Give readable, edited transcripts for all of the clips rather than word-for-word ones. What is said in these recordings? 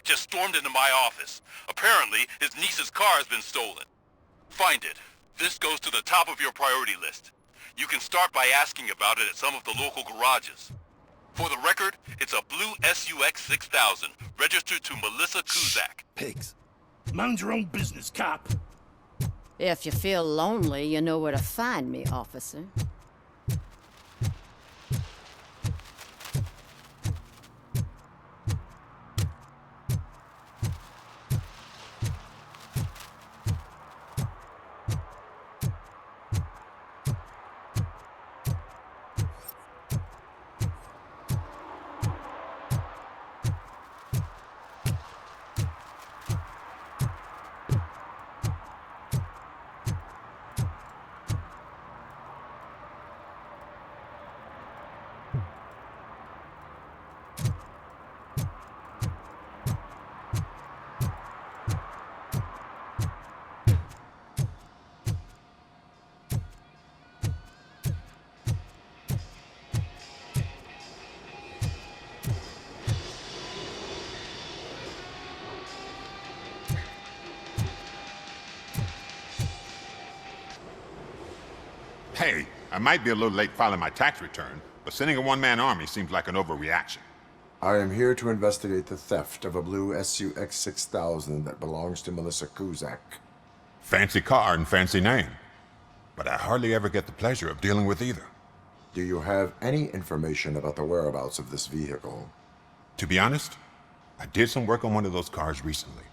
suspect just stormed into my office. Apparently, his niece's car has been stolen. Find it. This goes to the top of your priority list. You can start by asking about it at some of the local garages. For the record, it's a blue SUX 6000, registered to Melissa Kuzak. Pigs. Mind your own business, cop. If you feel lonely, you know where to find me, officer. Hey, I might be a little late filing my tax return, but sending a one-man army seems like an overreaction. I am here to investigate the theft of a blue SUX 6000 that belongs to Melissa Kuzak. Fancy car and fancy name, but I hardly ever get the pleasure of dealing with either. Do you have any information about the whereabouts of this vehicle? To be honest, I did some work on one of those cars recently,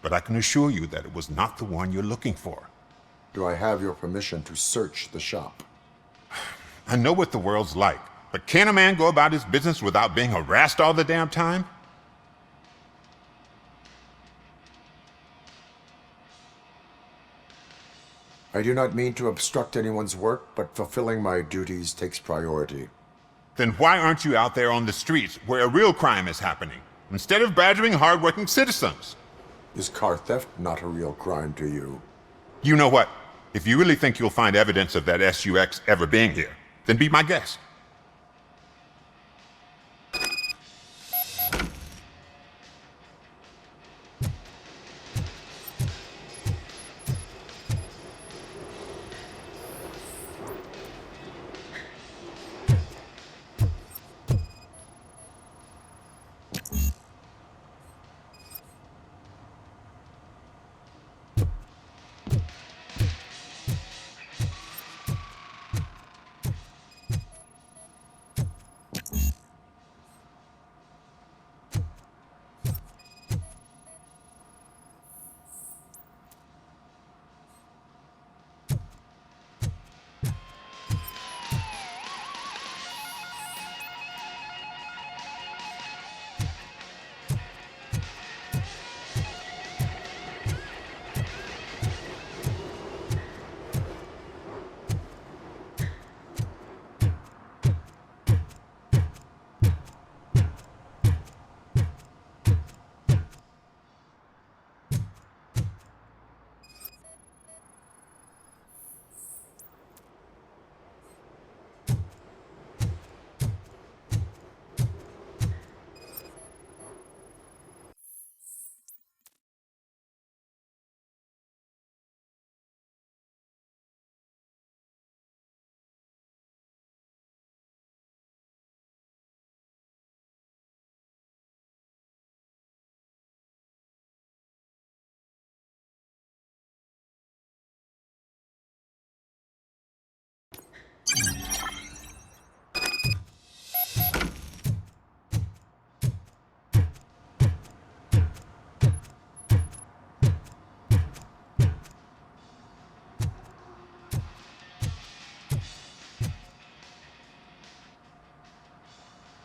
but I can assure you that it was not the one you're looking for. Do I have your permission to search the shop? I know what the world's like, but can a man go about his business without being harassed all the damn time? I do not mean to obstruct anyone's work, but fulfilling my duties takes priority. Then why aren't you out there on the streets where a real crime is happening, instead of badgering hardworking citizens? Is car theft not a real crime to you? You know what? If you really think you'll find evidence of that SUX ever being here, then be my guest.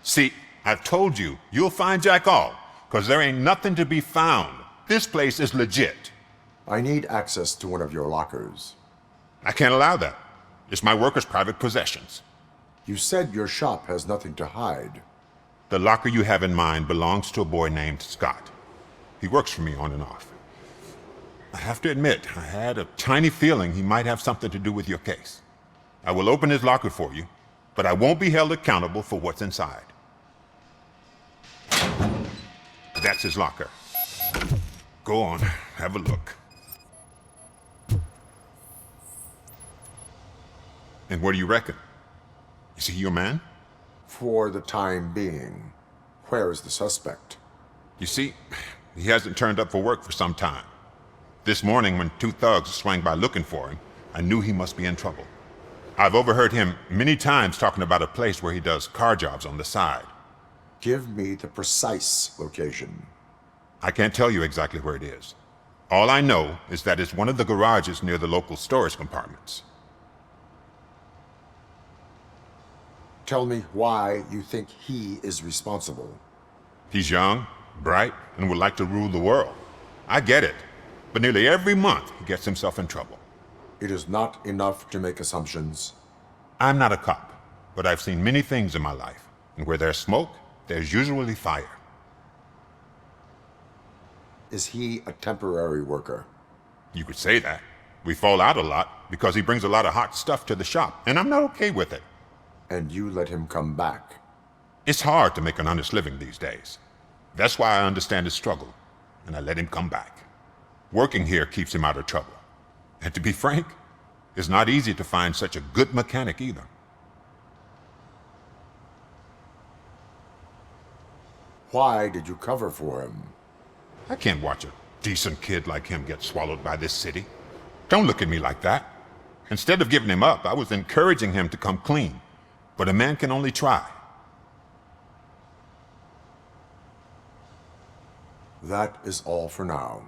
See, I've told you, you'll find Jack all, because there ain't nothing to be found. This place is legit. I need access to one of your lockers. I can't allow that. It's my workers' private possessions. You said your shop has nothing to hide. The locker you have in mind belongs to a boy named Scott. He works for me on and off. I have to admit, I had a tiny feeling he might have something to do with your case. I will open his locker for you, but I won't be held accountable for what's inside. That That's his locker. Go on, have a look. And what do you reckon? Is he your man? For the time being. Where is the suspect? You see, he hasn't turned up for work for some time. This morning, when two thugs swang by looking for him, I knew he must be in trouble. I've overheard him many times talking about a place where he does car jobs on the side. Give me the precise location. I can't tell you exactly where it is. All I know is that it's one of the garages near the local storage compartments. Tell me why you think he is responsible. He's young, bright, and would like to rule the world. I get it, but nearly every month he gets himself in trouble. It is not enough to make assumptions. I'm not a cop, but I've seen many things in my life, and where there's smoke, there's usually fire. Is he a temporary worker? You could say that. We fall out a lot because he brings a lot of hot stuff to the shop, and I'm not okay with it. And you let him come back? It's hard to make an honest living these days. That's why I understand his struggle, and I let him come back. Working here keeps him out of trouble. And to be frank, it's not easy to find such a good mechanic either. Why did you cover for him? I can't watch a decent kid like him get swallowed by this city. Don't look at me like that. Instead of giving him up, I was encouraging him to come clean. But a man can only try. That is all for now.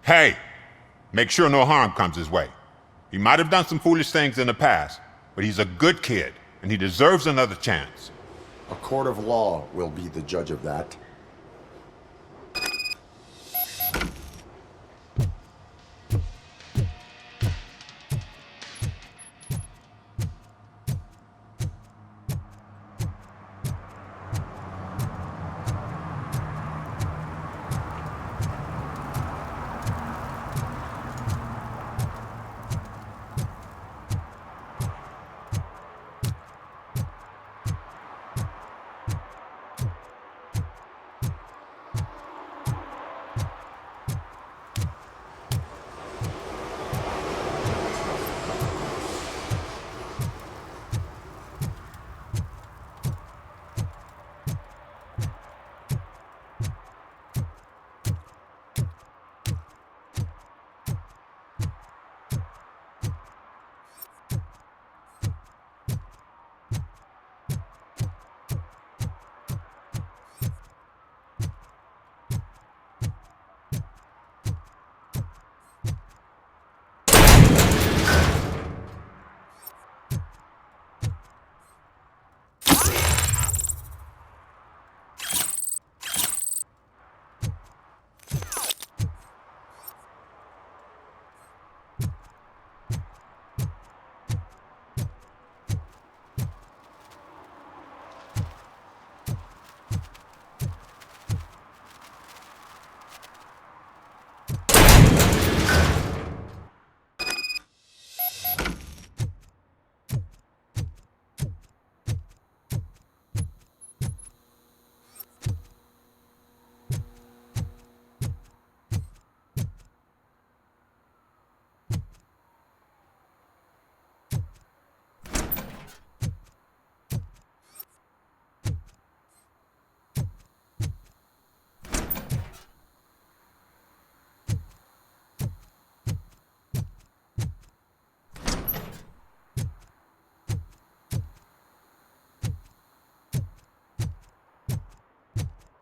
Hey, make sure no harm comes his way. He might have done some foolish things in the past, but he's a good kid, and he deserves another chance. A court of law will be the judge of that.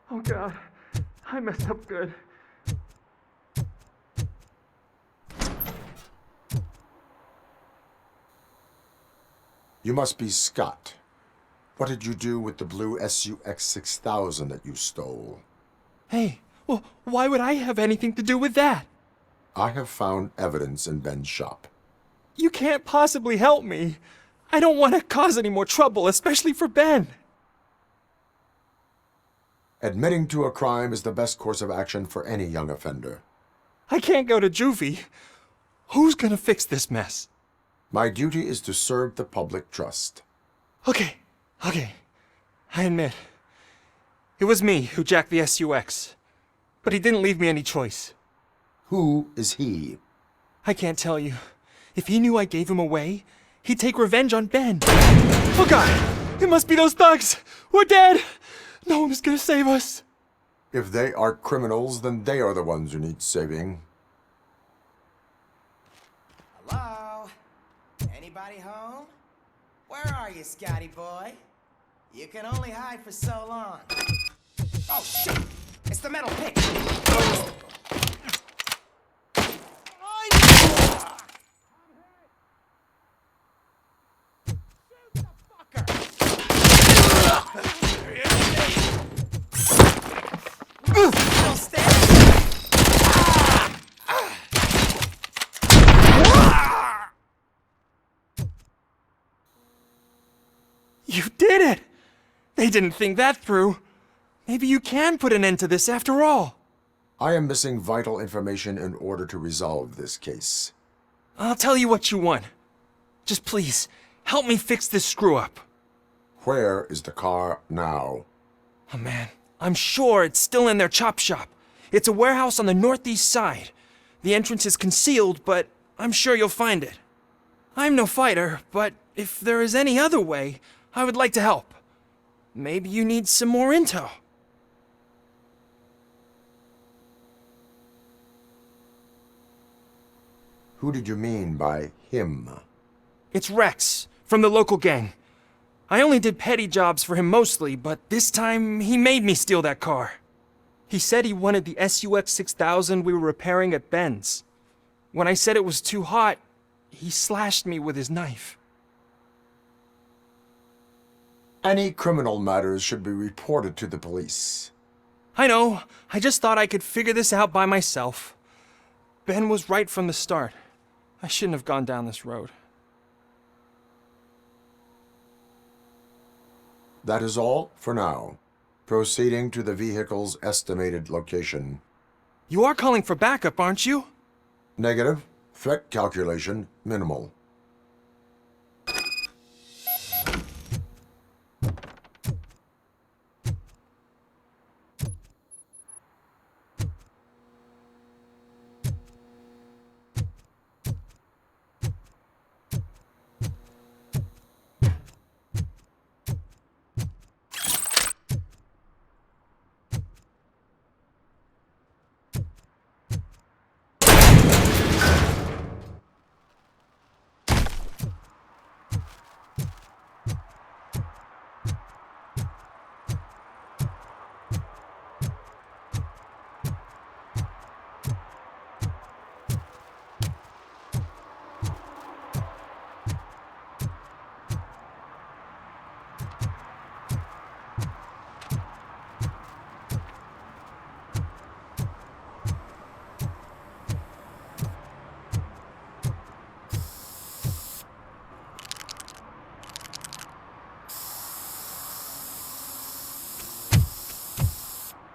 Oh God, I messed up good. You must be Scott. What did you do with the blue SUX 6000 that you stole? Hey, well, why would I have anything to do with that? I have found evidence in Ben's shop. You can't possibly help me. I don't want to cause any more trouble, especially for Ben. Admitting to a crime is the best course of action for any young offender. I can't go to juvie. Who's gonna fix this mess? My duty is to serve the public trust. Okay. I admit. It was me who jacked the SUX. but he didn't leave me any choice. Who is he? I can't tell you. If he knew I gave him away, he'd take revenge on Ben. Oh God! It must be those thugs! We're dead! No one is gonna save us. If they are criminals, then they are the ones who need saving. Hello? Anybody home? Where are you, Scotty boy? You can only hide for so long. Oh, shit! It's the metal pick! You did it! They didn't think that through. Maybe you can put an end to this after all. I am missing vital information in order to resolve this case. I'll tell you what you want. Just please, help me fix this screw-up. Where is the car now? Oh man, I'm sure it's still in their chop shop. It's a warehouse on the northeast side. The entrance is concealed, but I'm sure you'll find it. I'm no fighter, but if there is any other way, I would like to help. Maybe you need some more intel. Who did you mean by him? It's Rex, from the local gang. I only did petty jobs for him mostly, but this time he made me steal that car. He said he wanted the SUX 6000 we were repairing at Ben's. When I said it was too hot, he slashed me with his knife. Any criminal matters should be reported to the police. I know, I just thought I could figure this out by myself. Ben was right from the start. I shouldn't have gone down this road. That is all for now. Proceeding to the vehicle's estimated location. You are calling for backup, aren't you? Negative. Threat calculation minimal.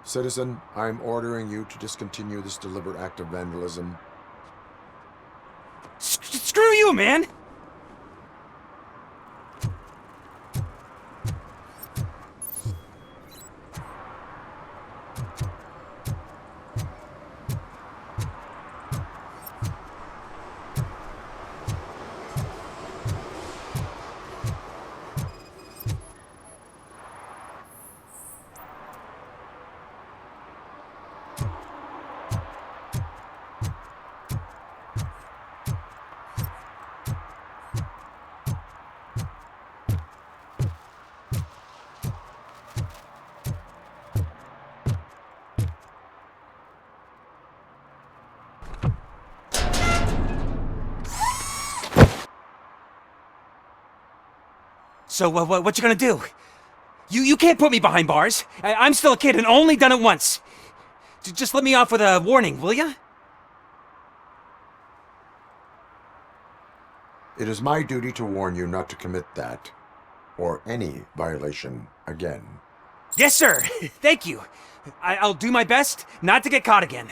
Citizen, I'm ordering you to discontinue this deliberate act of vandalism. Screw you, man! So, what you gonna do? You can't put me behind bars. I'm still a kid and only done it once. Just let me off with a warning, will ya? It is my duty to warn you not to commit that, or any violation, again. Yes, sir. Thank you. I'll do my best not to get caught again.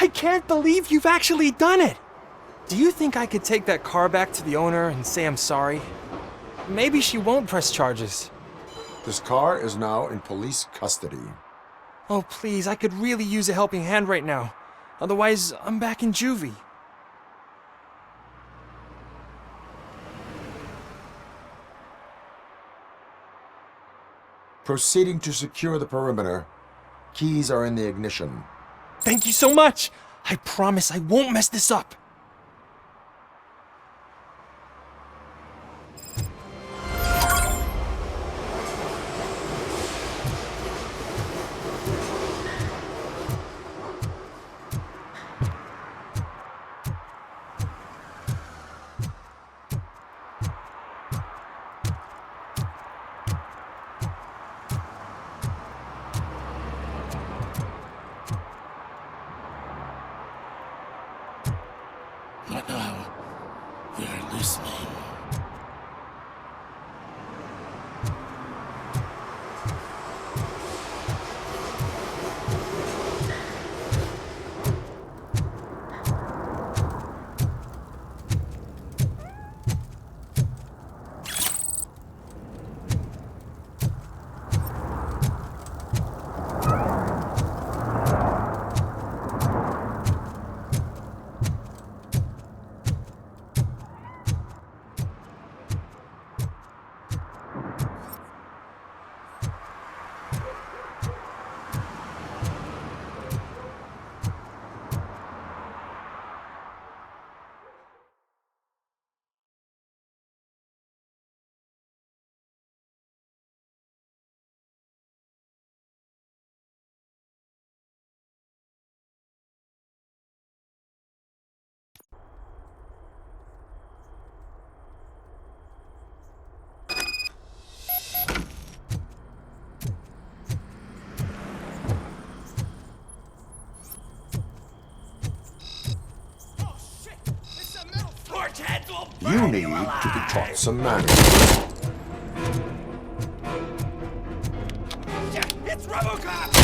I can't believe you've actually done it! Do you think I could take that car back to the owner and say I'm sorry? Maybe she won't press charges. This car is now in police custody. Oh, please, I could really use a helping hand right now. Otherwise, I'm back in juvie. Proceeding to secure the perimeter. Keys are in the ignition. Thank you so much! I promise I won't mess this up. Now, they're listening. You need to be taught some manners. It's Robocop!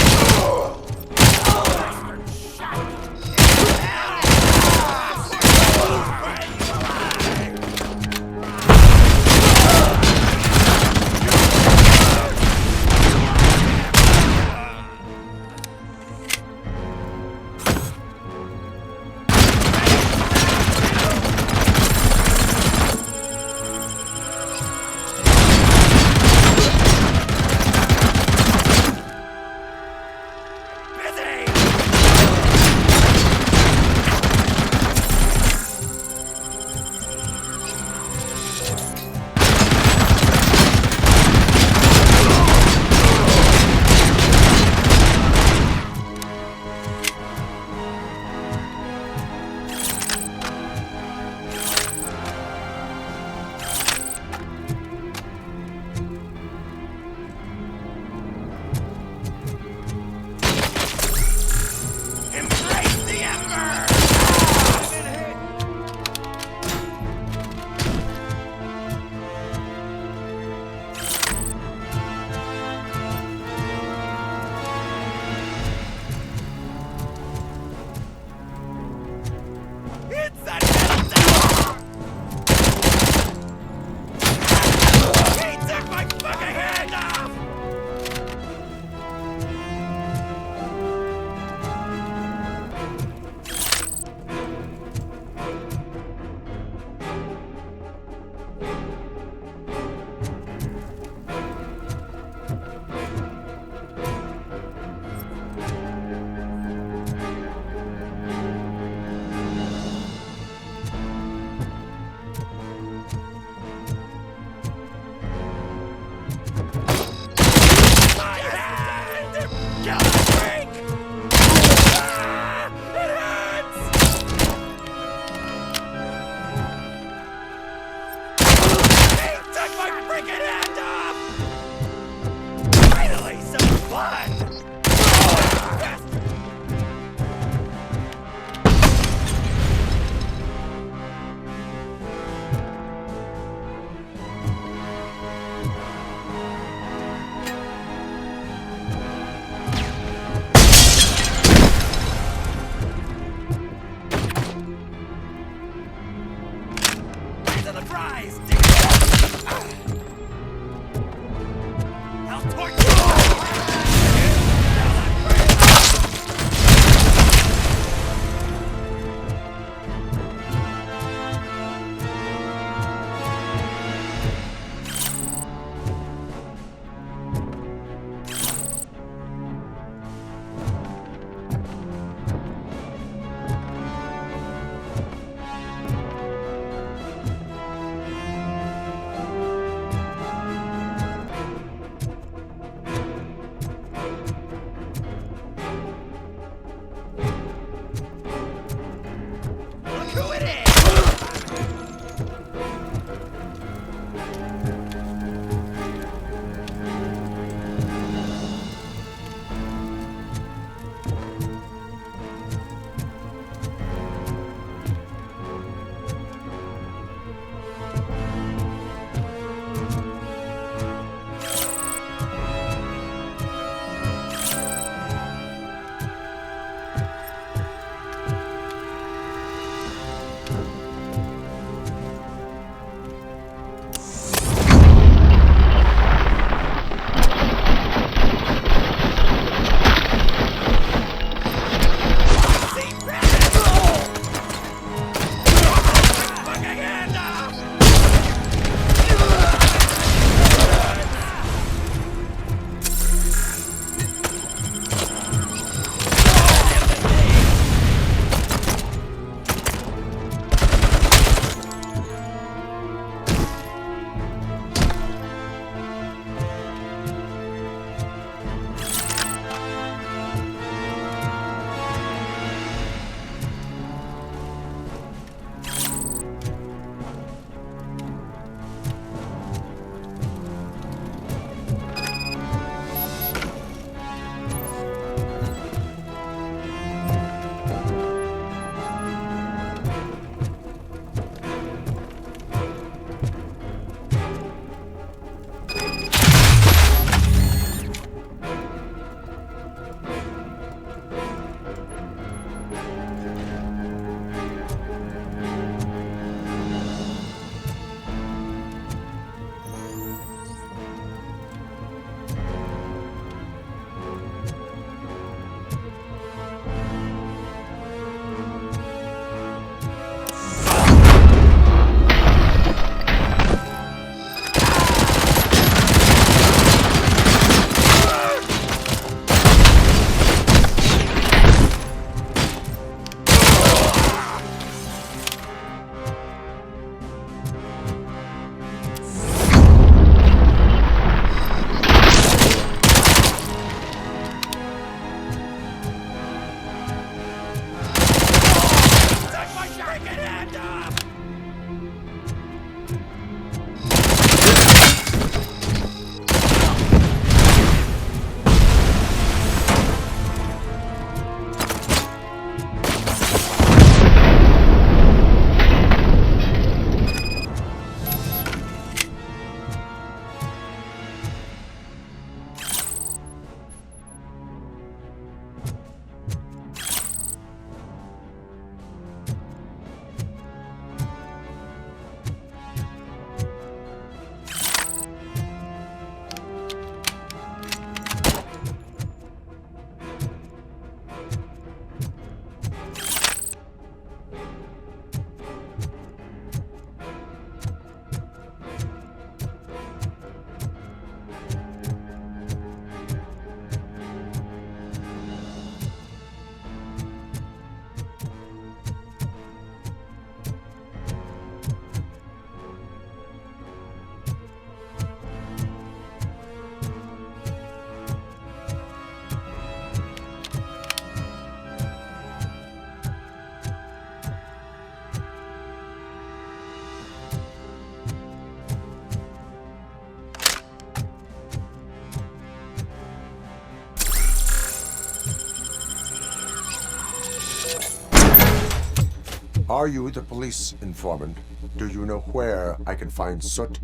Are you the police informant? Do you know where I can find Soot?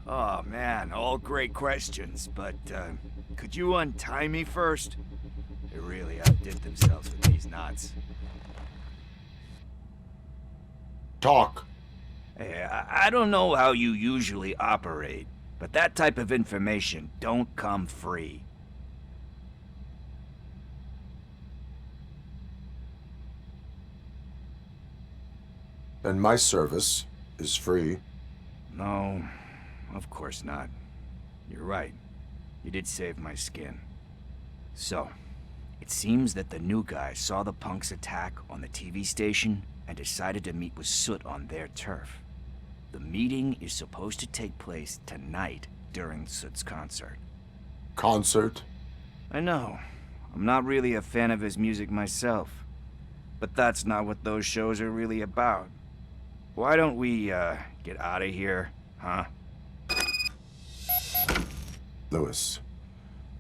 Oh man, all great questions, but could you untie me first? They really outdid themselves with these knots. Talk. Hey, I don't know how you usually operate, but that type of information don't come free. And my service is free. No, of course not. You're right. You did save my skin. So, it seems that the new guy saw the punks attack on the TV station and decided to meet with Soot on their turf. The meeting is supposed to take place tonight during Soot's concert. Concert? I know. I'm not really a fan of his music myself. But that's not what those shows are really about. Why don't we, get out of here, huh? Lewis.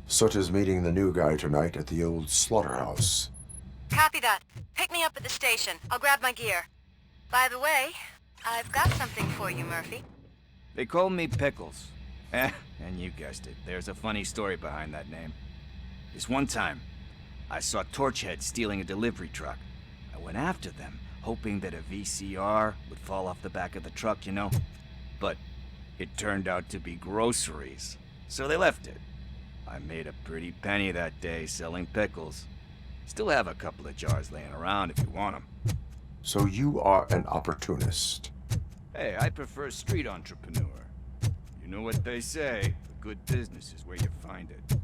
Soot is meeting the new guy tonight at the old slaughterhouse. Copy that. Pick me up at the station. I'll grab my gear. By the way, I've got something for you, Murphy. They call me Pickles. And you guessed it, there's a funny story behind that name. This one time, I saw Torchhead stealing a delivery truck. I went after them, hoping that a VCR would fall off the back of the truck, you know? But it turned out to be groceries, so they left it. I made a pretty penny that day selling pickles. Still have a couple of jars laying around if you want them. So you are an opportunist. Hey, I prefer street entrepreneur. You know what they say, a good business is where you find it.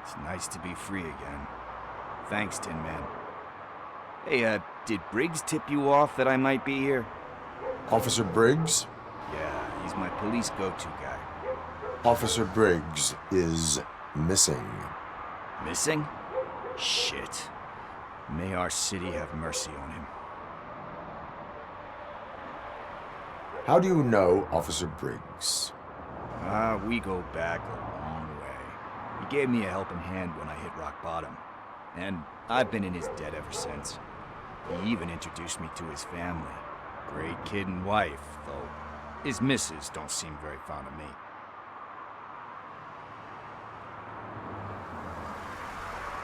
It's nice to be free again. Thanks, Tin Man. Hey, did Briggs tip you off that I might be here? Officer Briggs? Yeah, he's my police go-to guy. Officer Briggs is missing. Missing? Shit. May our city have mercy on him. How do you know Officer Briggs? We go back a long way. He gave me a helping hand when I hit rock bottom. And I've been in his debt ever since. He even introduced me to his family. Great kid and wife, though his missus don't seem very fond of me.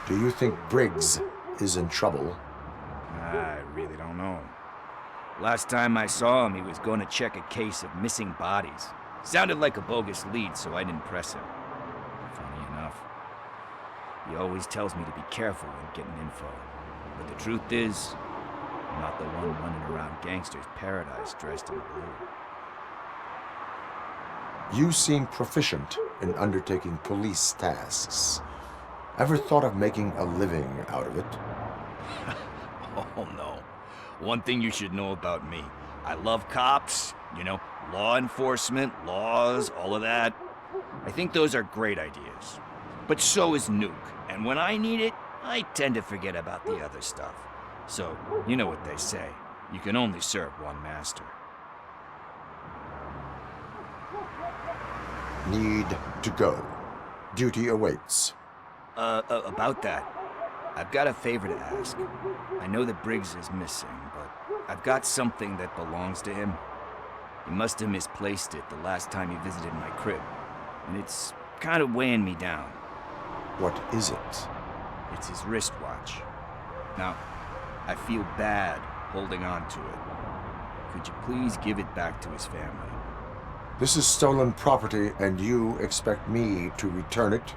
Do you think Briggs is in trouble? I really don't know. Last time I saw him, he was going to check a case of missing bodies. Sounded like a bogus lead, so I didn't press him. Funny enough. He always tells me to be careful when getting info. But the truth is, I'm not the one running around gangsters' paradise dressed in blue. You seem proficient in undertaking police tasks. Ever thought of making a living out of it? Oh no. One thing you should know about me. I love cops, you know, law enforcement, laws, all of that. I think those are great ideas. But so is Nuke, and when I need it, I tend to forget about the other stuff. So, you know what they say. You can only serve one master. need to go. Duty awaits. About that, I've got a favor to ask. I know that Briggs is missing, but I've got something that belongs to him. He must have misplaced it the last time he visited my crib, and it's kind of weighing me down. What is it? It's his wristwatch. Now, I feel bad holding on to it. Could you please give it back to his family? This is stolen property, and you expect me to return it?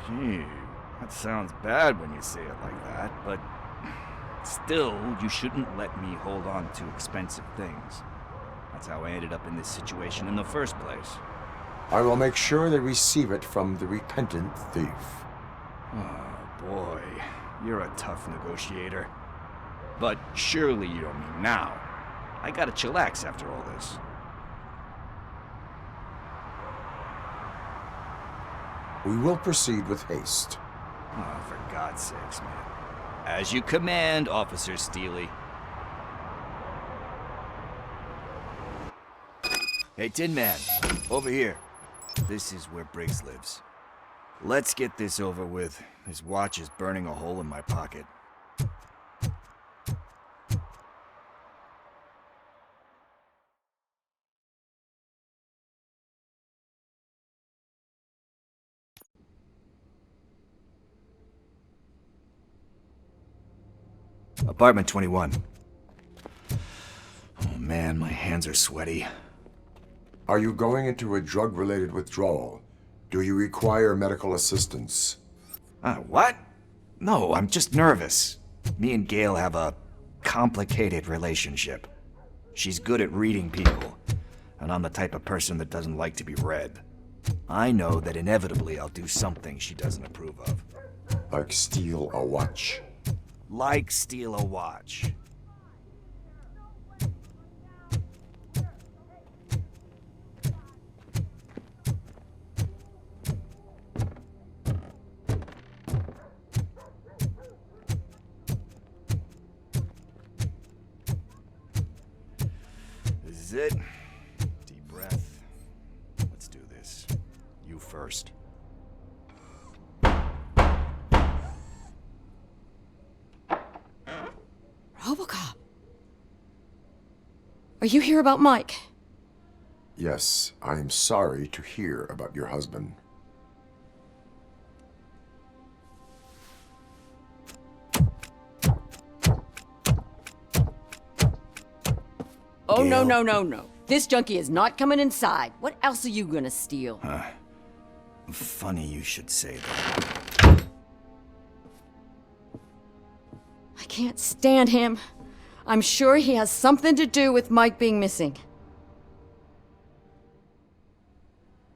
Gee, that sounds bad when you say it like that, but still, you shouldn't let me hold on to expensive things. That's how I ended up in this situation in the first place. I will make sure they receive it from the repentant thief. Oh, boy. You're a tough negotiator. But surely you don't mean now. I gotta chillax after all this. We will proceed with haste. Oh, for God's sakes, man. As you command, Officer Steely. Hey, Tin Man, over here. This is where Briggs lives. Let's get this over with. His watch is burning a hole in my pocket. Apartment 21. Oh man, my hands are sweaty. Are you going into a drug-related withdrawal? Do you require medical assistance? What? No, I'm just nervous. Me and Gail have a complicated relationship. She's good at reading people, and I'm the type of person that doesn't like to be read. I know that inevitably I'll do something she doesn't approve of. Like steal a watch? Like steal a watch. This is it. Deep breath. Let's do this. You first. Robocop. Are you here about Mike? Yes, I am sorry to hear about your husband. Oh, no, Gail. no. This junkie is not coming inside. What else are you gonna steal? Funny you should say that. I can't stand him. I'm sure he has something to do with Mike being missing.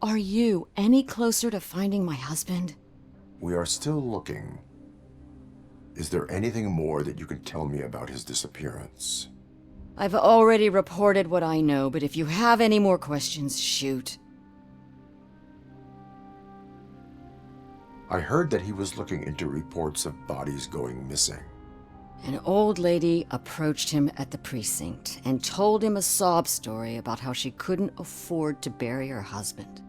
Are you any closer to finding my husband? We are still looking. Is there anything more that you can tell me about his disappearance? I've already reported what I know, but if you have any more questions, shoot. I heard that he was looking into reports of bodies going missing. An old lady approached him at the precinct and told him a sob story about how she couldn't afford to bury her husband.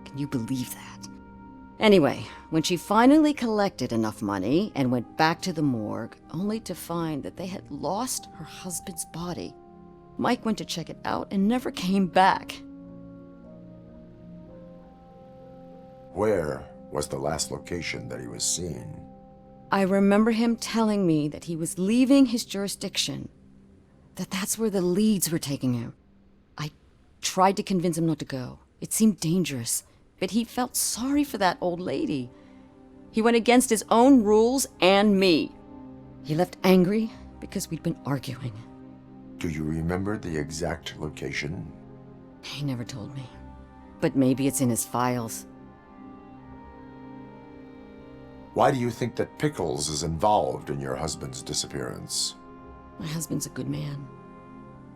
Can you believe that? Anyway, when she finally collected enough money and went back to the morgue, only to find that they had lost her husband's body, Mike went to check it out and never came back. Where was the last location that he was seen? I remember him telling me that he was leaving his jurisdiction, that's where the leads were taking him. I tried to convince him not to go. It seemed dangerous, but he felt sorry for that old lady. He went against his own rules and me. He left angry because we'd been arguing. Do you remember the exact location? He never told me, but maybe it's in his files. Why do you think that Pickles is involved in your husband's disappearance? My husband's a good man.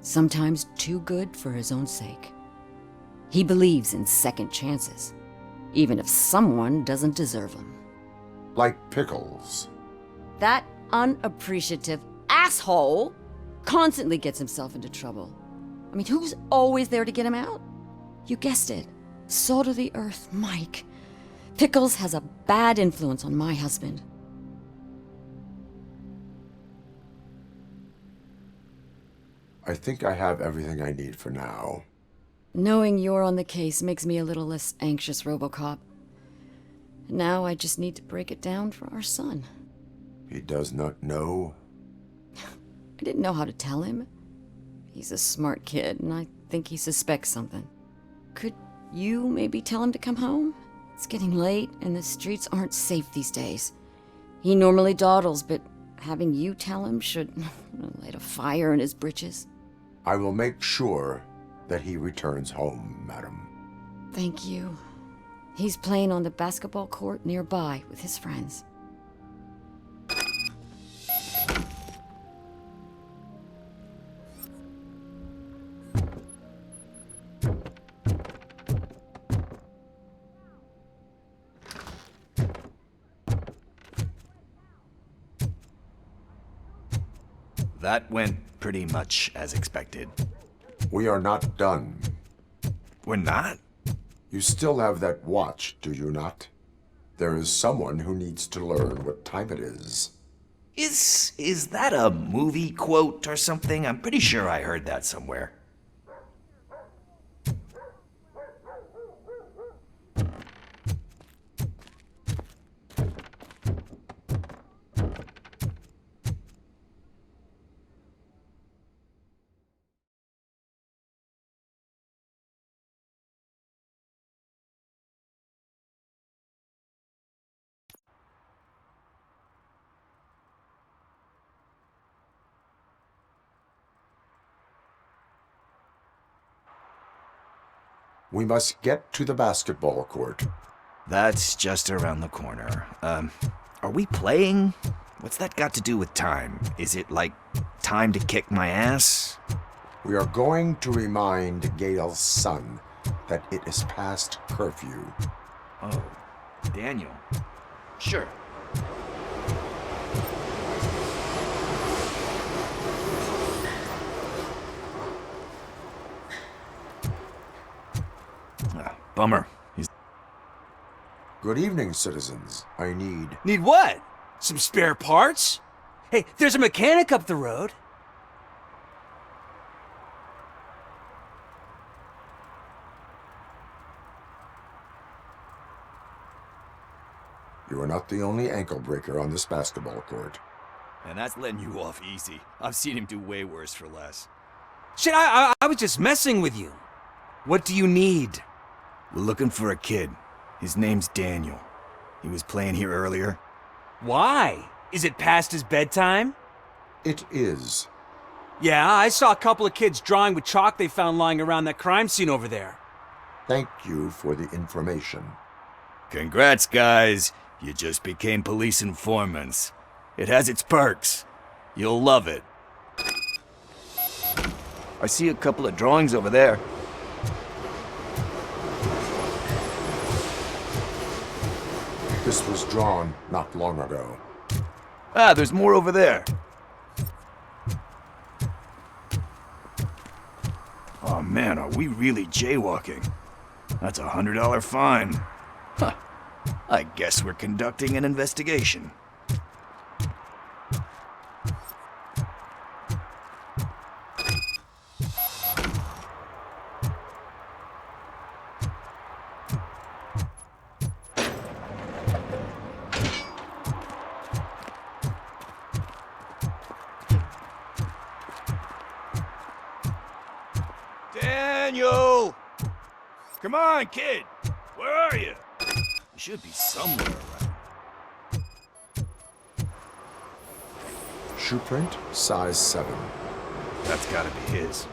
Sometimes too good for his own sake. He believes in second chances, even if someone doesn't deserve them. Like Pickles. That unappreciative asshole constantly gets himself into trouble. I mean, who's always there to get him out? You guessed it. Salt of the earth, Mike. Pickles has a bad influence on my husband. I think I have everything I need for now. Knowing you're on the case makes me a little less anxious, Robocop. Now I just need to break it down for our son. He does not know. I didn't know how to tell him. He's a smart kid, and I think he suspects something. Could you maybe tell him to come home? It's getting late, and the streets aren't safe these days. He normally dawdles, but having you tell him should light a fire in his britches. I will make sure that he returns home, madam. Thank you. He's playing on the basketball court nearby with his friends. That went pretty much as expected. We are not done. We're not? You still have that watch, do you not? There is someone who needs to learn what time it is. Is that a movie quote or something? I'm pretty sure I heard that somewhere. We must get to the basketball court. That's just around the corner. Are we playing? What's that got to do with time? Is it like time to kick my ass? We are going to remind Gail's son that it is past curfew. Oh, Daniel. Sure. Bummer. Good evening, citizens. I need... Need what? Some spare parts? Hey, there's a mechanic up the road. You are not the only ankle breaker on this basketball court. And that's letting you off easy. I've seen him do way worse for less. Shit, I was just messing with you. What do you need? We're looking for a kid. His name's Daniel. He was playing here earlier. Why? Is it past his bedtime? It is. Yeah, I saw a couple of kids drawing with chalk they found lying around that crime scene over there. Thank you for the information. Congrats, guys. You just became police informants. It has its perks. You'll love it. I see a couple of drawings over there. This was drawn not long ago. Ah, there's more over there. Oh man, are we really jaywalking? That's a $100 fine. Huh. I guess we're conducting an investigation. Daniel! Come on, kid! Where are you? You should be somewhere around. Shoe print, size 7. That's gotta be his.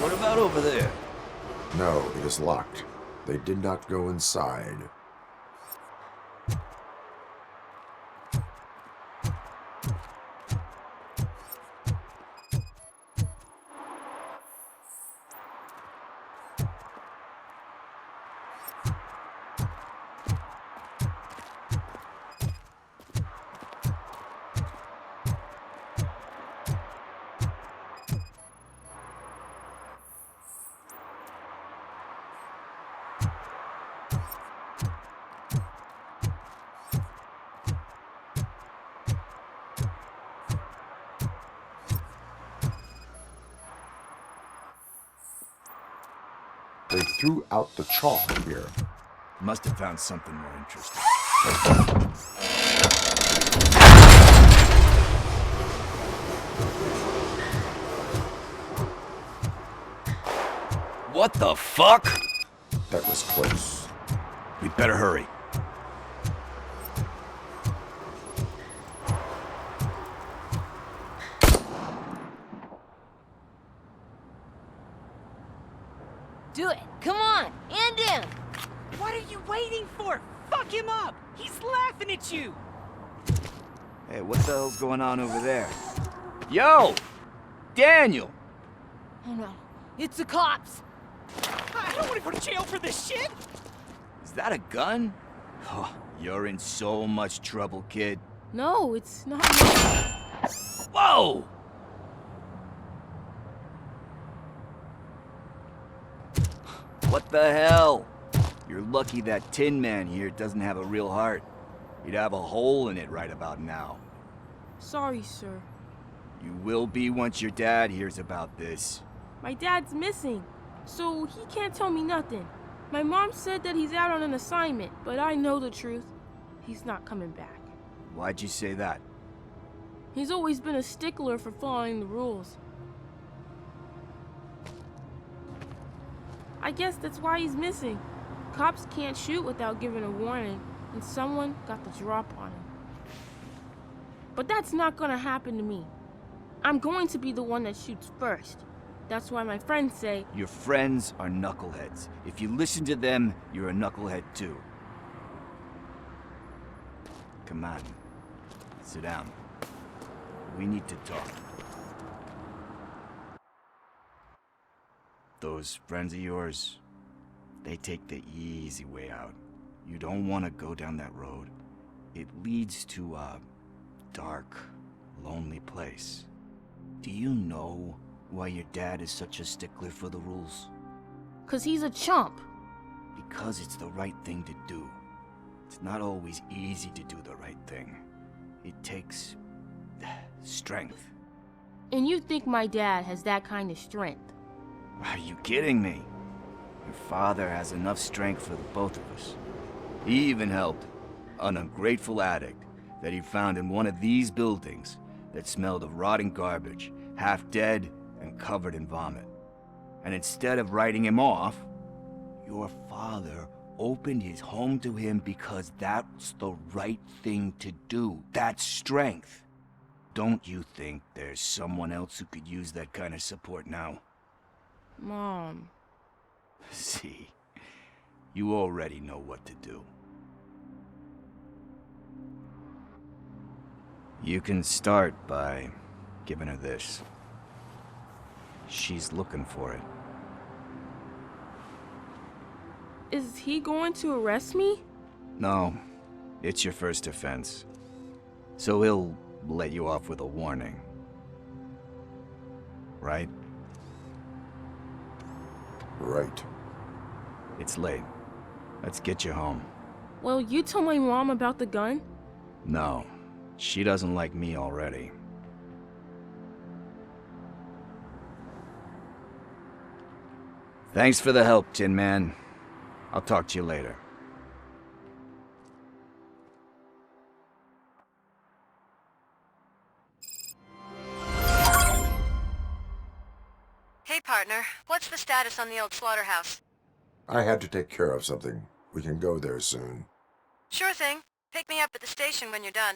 What about over there? No, it is locked. They did not go inside. threw out the chalk here. Must have found something more interesting. What the fuck? That was close. We better hurry. Do it. Come on. End him. What are you waiting for? Fuck him up! He's laughing at you! Hey, what the hell's going on over there? Yo! Daniel! Oh no. It's the cops. I don't want to go to jail for this shit! Is that a gun? Oh, you're in so much trouble, kid. No, it's not. Whoa! What the hell? You're lucky that Tin Man here doesn't have a real heart. He'd have a hole in it right about now. Sorry, sir. You will be once your dad hears about this. My dad's missing, so he can't tell me nothing. My mom said that he's out on an assignment, but I know the truth. He's not coming back. Why'd you say that? He's always been a stickler for following the rules. I guess that's why he's missing. Cops can't shoot without giving a warning, and someone got the drop on him. But that's not gonna happen to me. I'm going to be the one that shoots first. That's why my friends say... Your friends are knuckleheads. If you listen to them, you're a knucklehead too. Come on. Sit down. We need to talk. Those friends of yours, they take the easy way out. You don't want to go down that road. It leads to a dark, lonely place. Do you know why your dad is such a stickler for the rules? 'Cause he's a chump. Because it's the right thing to do. It's not always easy to do the right thing. It takes strength. And you think my dad has that kind of strength? Are you kidding me? Your father has enough strength for the both of us. He even helped an ungrateful addict that he found in one of these buildings that smelled of rotting garbage, half dead and covered in vomit. And instead of writing him off, your father opened his home to him because that's the right thing to do. That's strength. Don't you think there's someone else who could use that kind of support now? Mom. See, you already know what to do. You can start by giving her this. She's looking for it. Is he going to arrest me? No, it's your first offense. So he'll let you off with a warning. Right? Right. It's late. Let's get you home. Well, you told my mom about the gun? No, she doesn't like me already. Thanks for the help, Tin Man. I'll talk to you later. Hey, partner. What's the status on the old slaughterhouse? I had to take care of something. We can go there soon. Sure thing. Pick me up at the station when you're done.